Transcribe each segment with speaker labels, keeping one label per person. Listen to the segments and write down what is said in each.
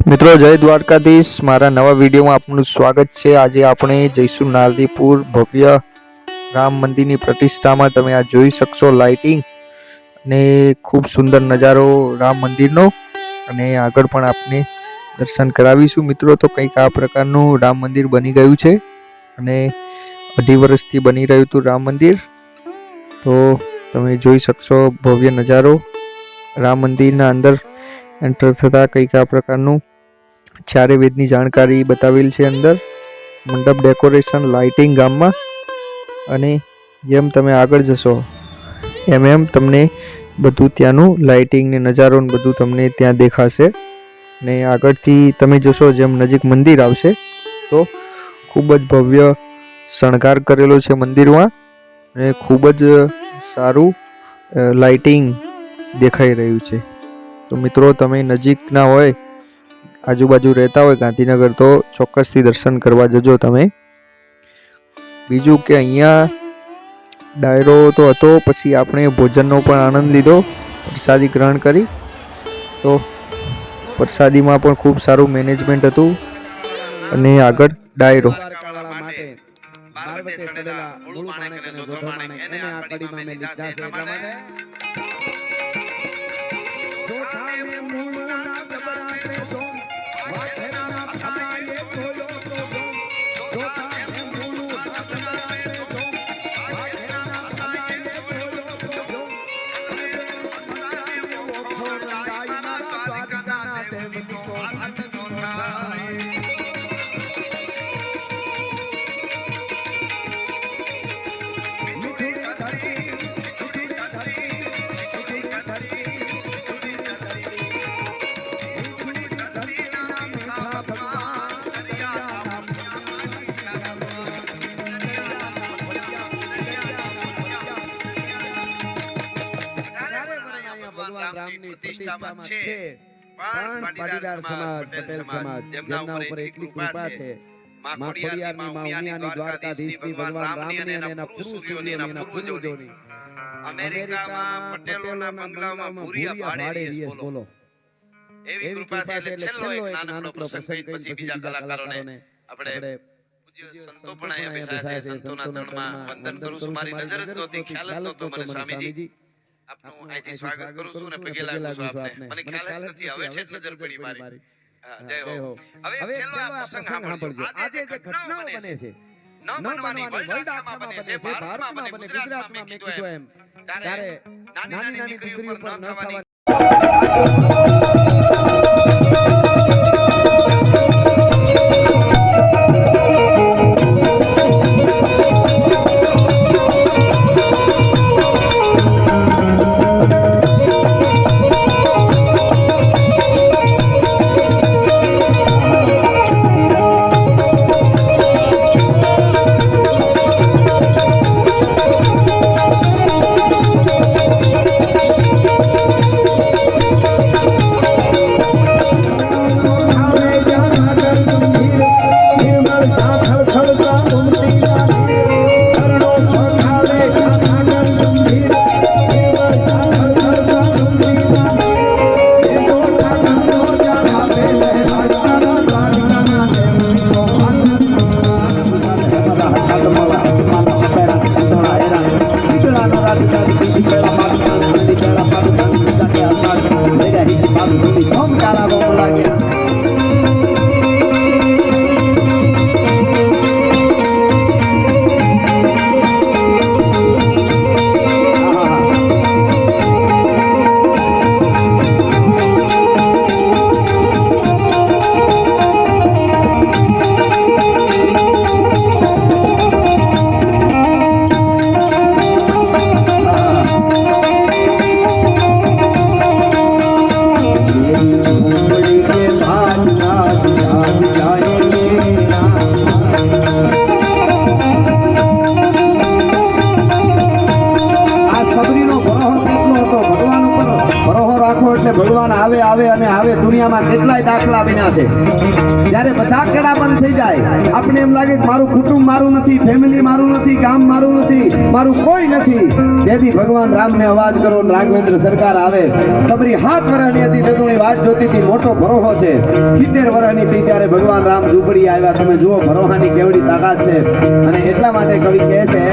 Speaker 1: મિત્રો જય દ્વારકાધીશ, મારા નવા વિડીયોમાં આપનું સ્વાગત છે। આજે આપણે જઈશું નારદીપુર ભવ્ય રામ મંદિરની પ્રતિષ્ઠામાં। તમે આ જોઈ શકશો લાઇટિંગ અને ખૂબ સુંદર નજારો રામ મંદિરનો, અને આગળ પણ આપને દર્શન કરાવીશું। મિત્રો તો કંઈક આ પ્રકારનું રામ મંદિર બની ગયું છે, અને 2.5 વર્ષથી બની રહ્યું હતું રામ મંદિર। તો તમે જોઈ શકશો ભવ્ય નજારો રામ મંદિરના અંદર એન્ટર થતા કંઈક આ પ્રકારનું ચારે વેદની જાણકારી બતાવેલ છે અંદર, મંડપ ડેકોરેશન, લાઇટિંગ ગામમાં, અને જેમ તમે આગળ જશો એમ તમને બધું ત્યાંનું લાઇટિંગ ને નજારો ને બધું તમને ત્યાં દેખાશે। ને આગળથી તમે જોશો જેમ નજીક મંદિર આવશે તો ખૂબ જ ભવ્ય શણગાર કરેલો છે મંદિરમાં, અને ખૂબ જ સારું લાઇટિંગ દેખાઈ રહ્યું છે। તો મિત્રો તમે નજીકના હોય, આજુબાજુ રહેતા હોય ગાંધીનગર, તો ચોક્કસથી દર્શન કરવા જજો તમે। બીજું કે અહીંયા ડાયરો તો હતો, પછી આપણે ભોજનનો પણ આનંદ લીધો, પ્રસાદી ગ્રહણ કરી। તો પ્રસાદીમાં પણ ખૂબ સારું મેનેજમેન્ટ હતું, અને આગળ ડાયરો
Speaker 2: પ્રતિષ્ઠામાં છે, પણ પાટીદાર સમાજ, પટેલ સમાજ, જેમના ઉપર એટલી કૃપા છે, માં ખોડિયારની, માં ઉમિયાની, દ્વારકાધીશની, ભગવાન રામની અને એના પુરુષોની, એના પૂર્વજોની, અમેરિકામાં પટેલોના બંગલામાં ભૂરિયા ભાડે રીએ બોલો, એવી કૃપા છે। એટલે છેલ્લો એક નાનકડો પ્રસંગ, પછી બીજા કલાકારોને આપણે સંતો પણ અહીંયા બેઠા છે, સંતોના ચરણમાં વંદન કરું છું। મારી નજર જ નહોતી, ખ્યાલ જ નહોતો મને સ્વામીજી, આપનું અહીંથી સ્વાગત કરું છું ને પગે લાગું છું આપને, મને ખ્યાલ જ નથી, હવે છે નજર પડી મારી। જય હો। હવે છેલ્લો આ પ્રસંગ સાંભળજો। આજે જે ઘટનાઓ બને છે, ન બનવાની, વર્લ્ડ આખામાં બને છે, ભારતમાં બને, ગુજરાતમાં, મેં કીધું એમ, ત્યારે નાની નાની દીકરીઓ ઉપર ન થવાની દાખલા બન્યા છે જ્યારે બધા કડા બંધ થઈ જાય આપણે એમ લાગે કે મારું કુટુંબ મારું નથી, ફેમિલી મારું નથી, ગામ મારું નથી, મારું કોઈ નથી. તેથી ભગવાન રામને અવાજ કરો ને રાઘવેન્દ્ર સરકાર આવે. સબરી 7 વર્ષની હતી તેની વાટ જોતી હતી. મોટો ભરોહો છે. 70 વર્ષની થઈ ત્યારે ભગવાન રામ ઝૂંપડી આવ્યા. તમે જુઓ ભરોહાની કેવડી તાકાત છે. અને એટલા માટે કવિ કહે છે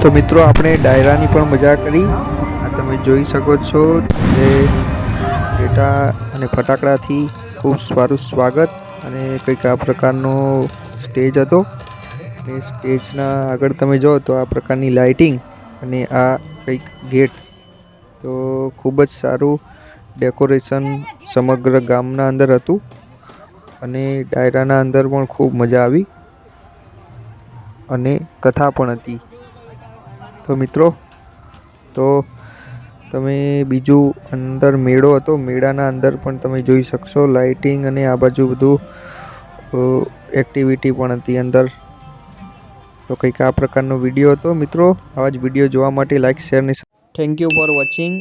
Speaker 1: તો મિત્રો આપણે ડાયરાની પણ મજા કરી. આ તમે જોઈ શકો છો કે પેટા અને ફટાકડાથી ખૂબ સારું સ્વાગત અને કંઈક આ પ્રકારનો સ્ટેજ હતો. અને સ્ટેજના આગળ તમે જો તો આ પ્રકારની લાઇટિંગ અને આ કંઈક ગેટ, તો ખૂબ જ સારું ડેકોરેશન સમગ્ર ગામના અંદર હતું. અને ડાયરાના અંદર પણ ખૂબ મજા આવી અને કથા પણ હતી. તો મિત્રો, તો તમે બીજું અંદર મેળો હતો, મેળાના અંદર પણ તમે જોઈ શકશો લાઇટિંગ અને આ બાજુ બધું એક્ટિવિટી પણ હતી અંદર. તો કંઈક આ પ્રકારનો વિડીયો હતો મિત્રો. આવા જ વિડીયો જોવા માટે લાઈક, શેર અને થેન્ક યુ ફોર વોચિંગ.